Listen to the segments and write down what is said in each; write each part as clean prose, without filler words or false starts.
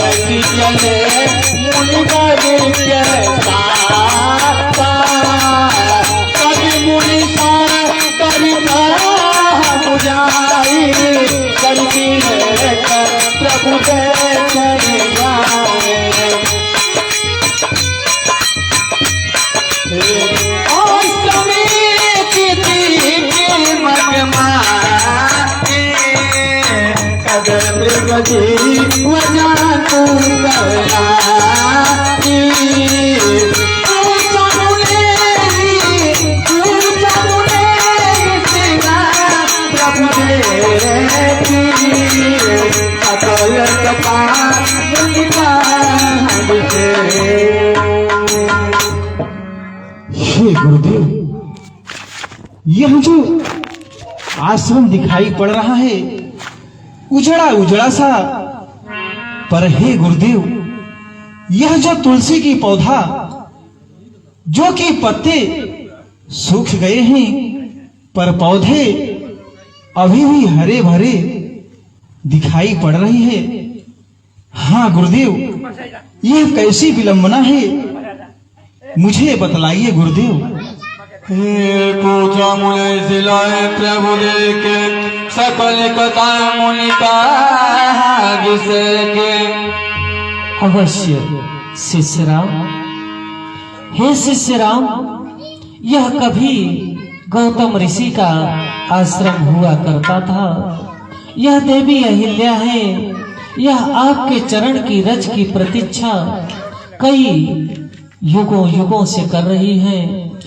कैसी चले मुनिवर के साथ, कभी मुनि सार करिता बुझाई, करती है प्रभु के जाए। वजा तू करना हे गुरुदेव, यह जो आश्रम दिखाई पड़ रहा है उजड़ा उजड़ा सा, पर हे गुरुदेव, यह जो तुलसी की पौधा जो कि पत्ते सूख गए हैं पर पौधे अभी भी हरे भरे दिखाई पड़ रही है। हाँ गुरुदेव, यह कैसी विलंबना है, मुझे बतलाइए गुरुदेव। पूछा मुनि सिलाए प्रभु देखे, सकल कथा मुनि का के। अवश्य शिष्य राम। हे शिष्य राम, यह कभी गौतम ऋषि का आश्रम हुआ करता था। यह देवी अहिल्या है। यह आपके चरण की रज की प्रतीक्षा कई युगों युगों से कर रही है।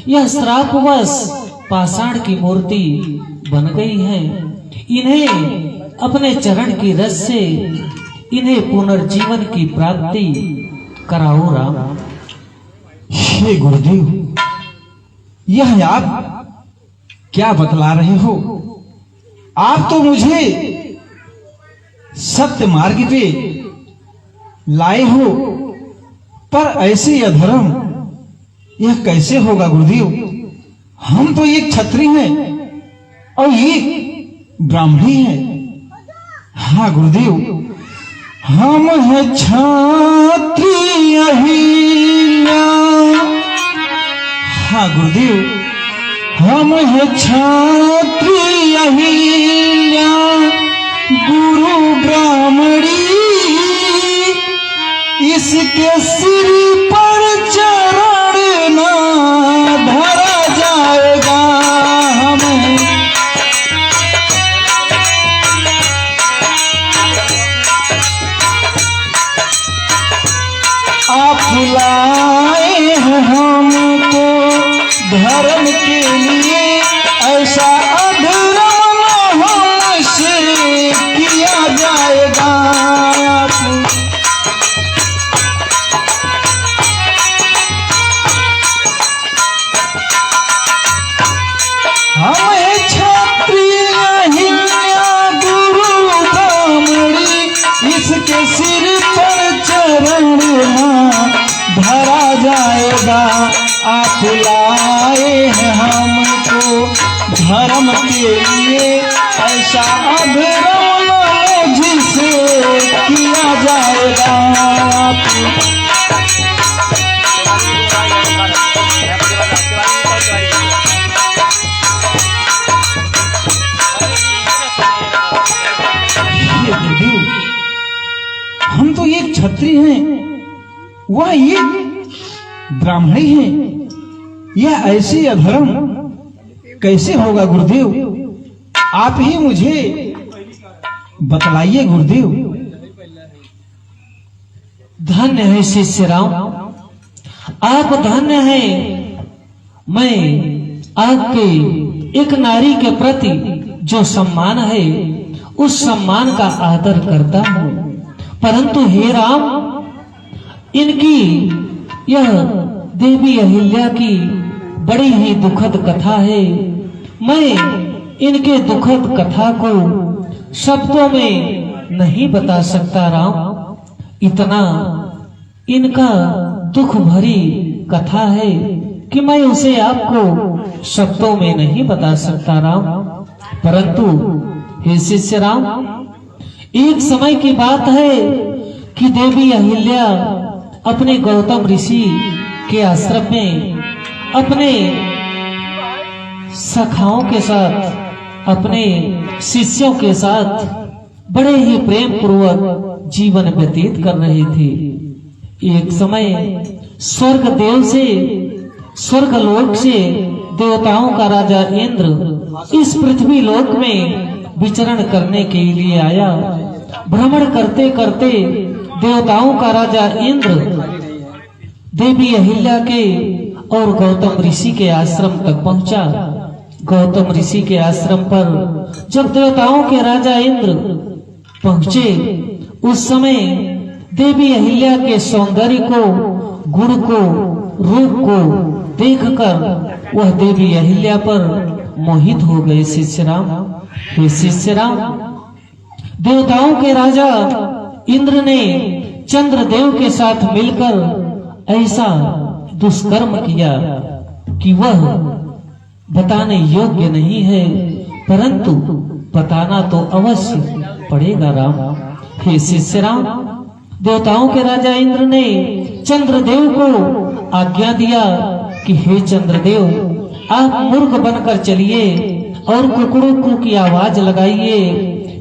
यह श्रापवश पाषाण की मूर्ति बन गई है। इन्हें अपने चरण की रज से इन्हें पुनर्जीवन की प्राप्ति कराओ राम। हे गुरुदेव, यह आप क्या बतला रहे हो? आप तो मुझे सत्य मार्ग पे लाए हो, पर ऐसे अधर्म यह कैसे होगा गुरुदेव? हम तो एक क्षत्रिय हैं और एक ब्राह्मणी हैं। हाँ गुरुदेव, हम हैं क्षत्रिय अहिल्या। हाँ गुरुदेव, हम हैं क्षत्रिय अहिल्या, गुरु ब्राह्मणी इसके सिर पर चरण ना धरा जाएगा। हमें आप लाए हैं हमको धर्म के लिए, ऐसा अधर्म हमसे किया जाएगा। हमें क्षत्रिय अहिल्या, गुरु ब्राह्मणी इसके सिर पर चरण धरा जाएगा। आप लाए हैं हमको धर्म के लिए, ऐसा अधर्म जिसे किया जाएगा। हम तो एक क्षत्रिय हैं, वह एक ब्राह्मणी है। यह ऐसे अधर्म कैसे होगा गुरुदेव? आप ही मुझे बतलाइए गुरुदेव। धन्य है शिष्य राम, आप धन्य हैं। मैं आपके एक नारी के प्रति जो सम्मान है उस सम्मान का आदर करता हूँ, परंतु हे राम, इनकी यह देवी अहिल्या की बड़ी ही दुखद कथा है। मैं इनके दुखद कथा को शब्दों में नहीं बता सकता राम। इतना इनका दुख भरी कथा है कि मैं उसे आपको शब्दों में नहीं बता सकता राम। परंतु हे शिष्य राम, एक समय की बात है कि देवी अहिल्या अपने गौतम ऋषि के आश्रम में अपने सखाओं के साथ, अपने शिष्यों के साथ बड़े ही प्रेम पूर्वक जीवन व्यतीत कर रही थी। एक समय स्वर्ग देव से, स्वर्ग लोक से देवताओं का राजा इंद्र इस पृथ्वी लोक में विचरण करने के लिए आया। भ्रमण करते करते देवताओं का राजा इंद्र देवी अहिल्या के और गौतम ऋषि के आश्रम तक पहुंचा। गौतम ऋषि के आश्रम पर जब देवताओं के राजा इंद्र पहुंचे, उस समय देवी अहिल्या के सौंदर्य को, गुण को, रूप को देखकर वह देवी अहिल्या पर मोहित हो गए। शिष्यराम, हे शिष्यराम, देवताओं के राजा इंद्र ने चंद्रदेव के साथ मिलकर ऐसा दुष्कर्म किया कि वह बताने योग्य नहीं है, परंतु बताना तो अवश्य पड़ेगा। राम, हे शिष्यराम, देवताओं के राजा इंद्र ने चंद्रदेव को आज्ञा दिया कि हे चंद्रदेव, आप मूर्ख बनकर चलिए और कुकड़ू की आवाज लगाइए,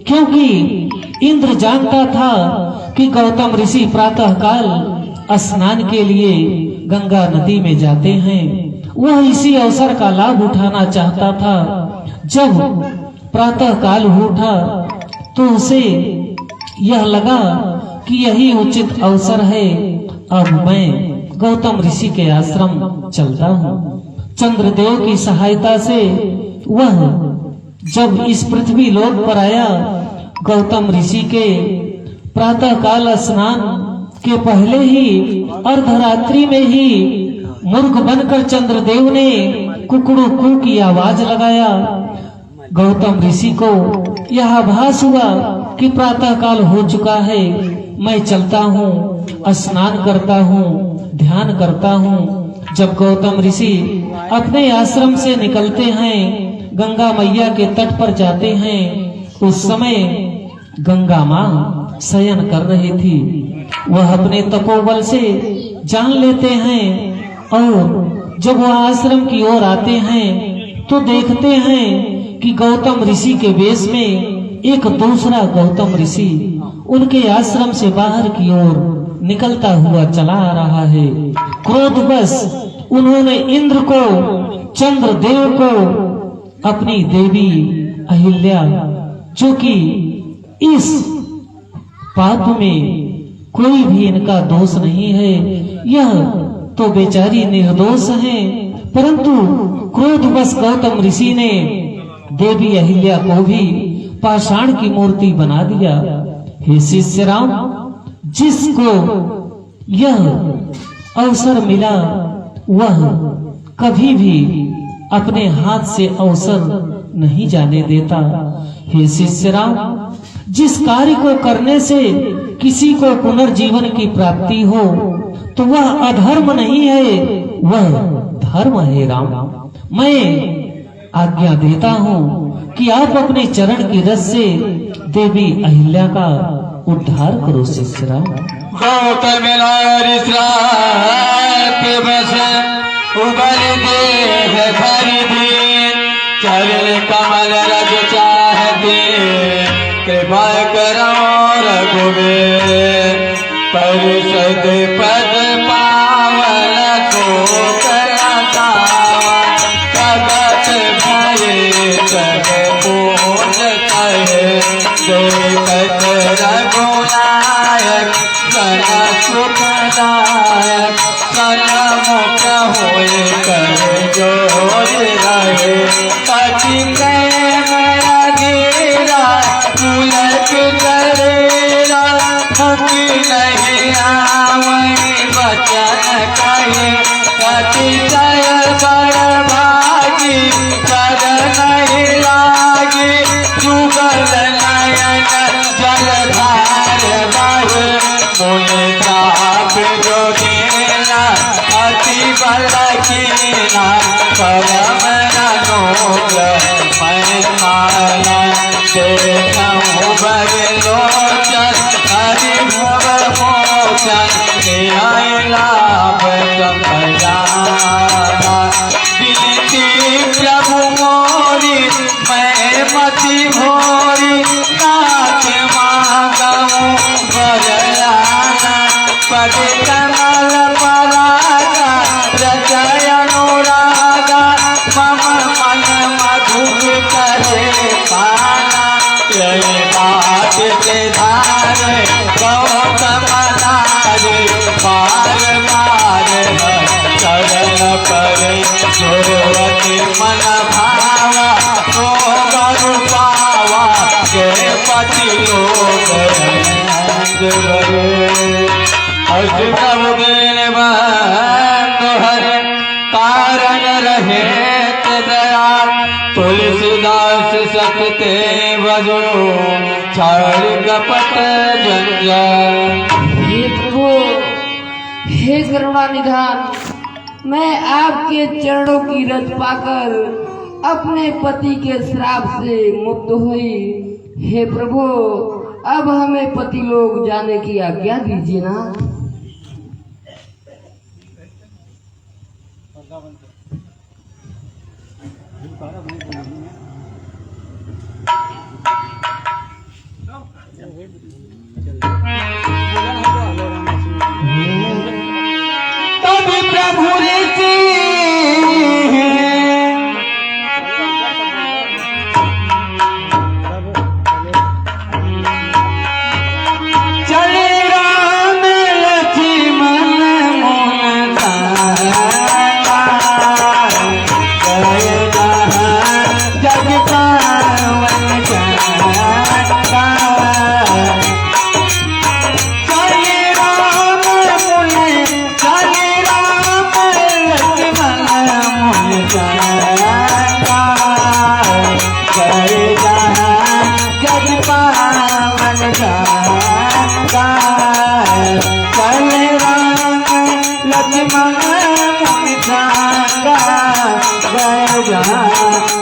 क्योंकि इंद्र जानता था कि गौतम ऋषि प्रातः काल स्नान के लिए गंगा नदी में जाते हैं। वह इसी अवसर का लाभ उठाना चाहता था। जब प्रातः काल उठा तो उसे यह लगा कि यही उचित अवसर है, अब मैं गौतम ऋषि के आश्रम चलता हूँ। चंद्रदेव की सहायता से वह जब इस पृथ्वी लोक पर आया, गौतम ऋषि के प्रातः काल स्नान के पहले ही अर्धरात्रि में ही मूर्ख बनकर चंद्रदेव ने कुकड़ू कू की आवाज लगाया। गौतम ऋषि को यह आभास हुआ कि प्रातः काल हो चुका है, मैं चलता हूँ, स्नान करता हूँ, ध्यान करता हूँ। जब गौतम ऋषि अपने आश्रम से निकलते हैं, गंगा मैया के तट पर जाते हैं, उस समय गंगा माँ शयन कर रही थी। वह अपने तपोबल से जान लेते हैं और जब वह आश्रम की ओर आते हैं तो देखते हैं कि गौतम ऋषि के वेश में एक दूसरा गौतम ऋषि उनके आश्रम से बाहर की ओर निकलता हुआ चला आ रहा है। क्रोधवश उन्होंने इंद्र को, चंद्रदेव को, अपनी देवी अहिल्या, जो कि इस पाप में कोई भी इनका दोष नहीं है, यह तो बेचारी निर्दोष है, परंतु क्रोधवश गौतम ऋषि ने देवी अहिल्या को भी पाषाण की मूर्ति बना दिया। हे शिष्यराम, जिसको यह अवसर मिला वह कभी भी अपने हाथ से अवसर नहीं जाने देता। हे शिष्यराम, जिस कार्य को करने से किसी को पुनर्जीवन की प्राप्ति हो तो वह अधर्म नहीं है, वह धर्म है। राम, मैं आज्ञा देता हूँ कि आप अपने चरण की रस से देवी अहिल्या का उद्धार करो। शिष्यराम, गौतम उबल देह भरी दीन, चरण कमल रज चाहते, कृपा करो रघुवीर, परिषद पद पावन को करता, जगत भये सब पूज कहे, देखत रघुनायक सन सुखदायक, सन्मुख होए कर जोर रहे, पति प्रेम रघेरा पुलक करेरा, हकी नहीं आवै बचन कहे, पति जय बड़ भागी कर नहीं लागे, जुगल नयन जलधार बहे, मुनि ताप जो देना अति बल कीना, परम अनुग्रह मैं माला, देखूं बर लोचन हरि भव पदे कमल परागा रचय अनुरागा मम मन मधुर करे पाना यही बात से धारे गौतम नारे बार बार चरण करे जोरति मन भावा तो गरु पावा के पति लोग अष्टम दिन बंधु हरे कारण रहे दया तुलसीदास सकते बजो छाड़ कपट जंजाल। हे प्रभु, हे करुणा निधान, मैं आपके चरणों की रज पाकर अपने पति के श्राप से मुक्त हुई। हे प्रभु, अब हमें पति लोग जाने की आज्ञा दीजिए ना। तभी प्रभु ऋषि चले राम लक्ष्मण मोहन जग पावन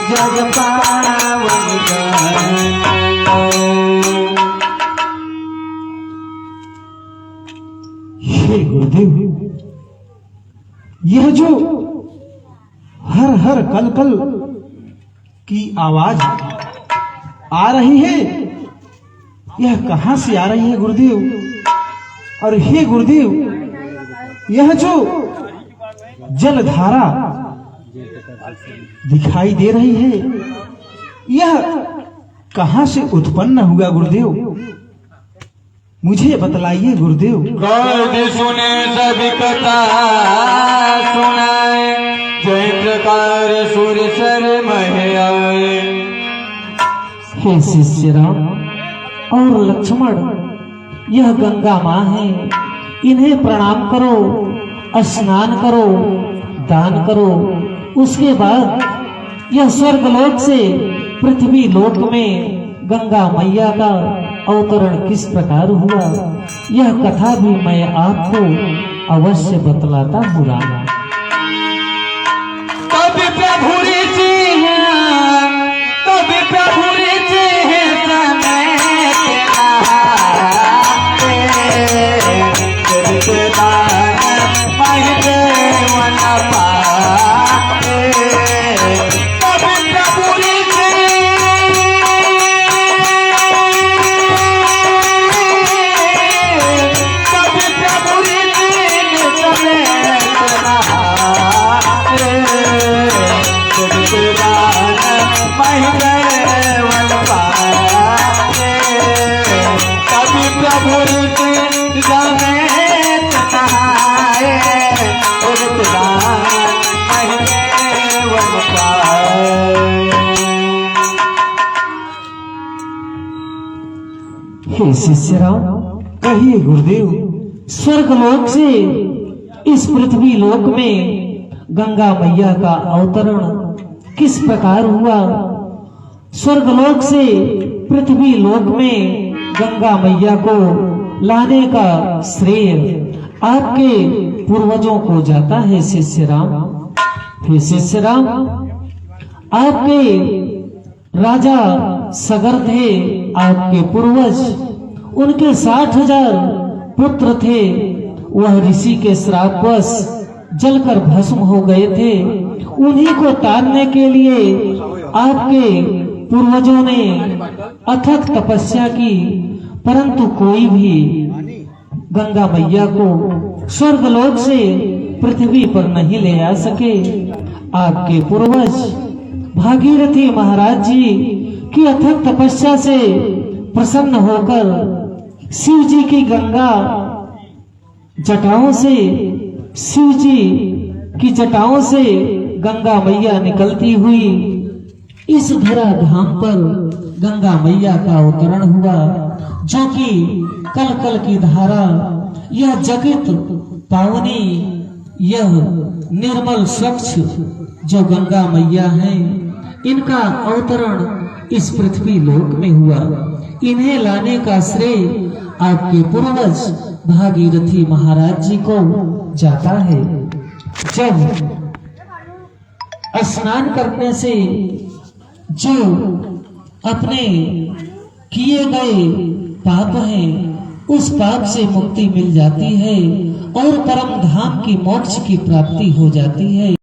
जग पावन हे गुरुदेव, यह जो हर हर कल कल की आवाज आ रही है, यह कहां से आ रही है गुरुदेव? और हे गुरुदेव, यह जो जलधारा दिखाई दे रही है, यह कहां से उत्पन्न हुआ गुरुदेव? मुझे बतलाइए गुरुदेव। गौर सुने सभी कथा सुनाए जय प्रकार सुर सर मह आए। हे शिष्य राम और लक्ष्मण, यह गंगा माँ है, इन्हें प्रणाम करो, स्नान करो, दान करो। उसके बाद यह स्वर्गलोक से पृथ्वी लोक में गंगा मैया का अवतरण किस प्रकार हुआ, यह कथा भी मैं आपको अवश्य बतलाता हूँ राम। तभी प्रभु ऋषि हैं, तभी प्रभु ऋषि हैं समेत हे शिष्य राम, कहिए गुरुदेव। स्वर्गलोक से इस पृथ्वी लोक में गंगा मैया का अवतरण किस प्रकार हुआ? स्वर्गलोक से पृथ्वी लोक में गंगा मैया को लाने का श्रेय आपके पूर्वजों को जाता है शिष्य राम। हे शिष्य राम, आपके राजा सगर थे, आपके पूर्वज, उनके 60,000 पुत्र थे। वह ऋषि के श्रापवश जलकर भस्म हो गए थे। उन्हीं को तारने के लिए आपके पूर्वजों ने अथक तपस्या की, परंतु कोई भी गंगा मैया को स्वर्गलोक से पृथ्वी पर नहीं ले आ सके, आपके पूर्वज भागीरथी महाराज जी की अथक तपस्या से प्रसन्न होकर शिव जी की गंगा जटाओं से, शिव जी की जटाओं से गंगा मैया निकलती हुई इस धरा धाम पर गंगा मैया का अवतरण हुआ, जो कि कल कल की धारा, यह जगत पावनी, यह निर्मल स्वच्छ जो गंगा मैया है, इनका अवतरण इस पृथ्वी लोक में हुआ। इन्हें लाने का श्रेय आपके पूर्वज भागीरथी महाराज जी को जाता है। जब स्नान करने से जो अपने किए गए पाप हैं, उस पाप से मुक्ति मिल जाती है और परम धाम की मोक्ष की प्राप्ति हो जाती है।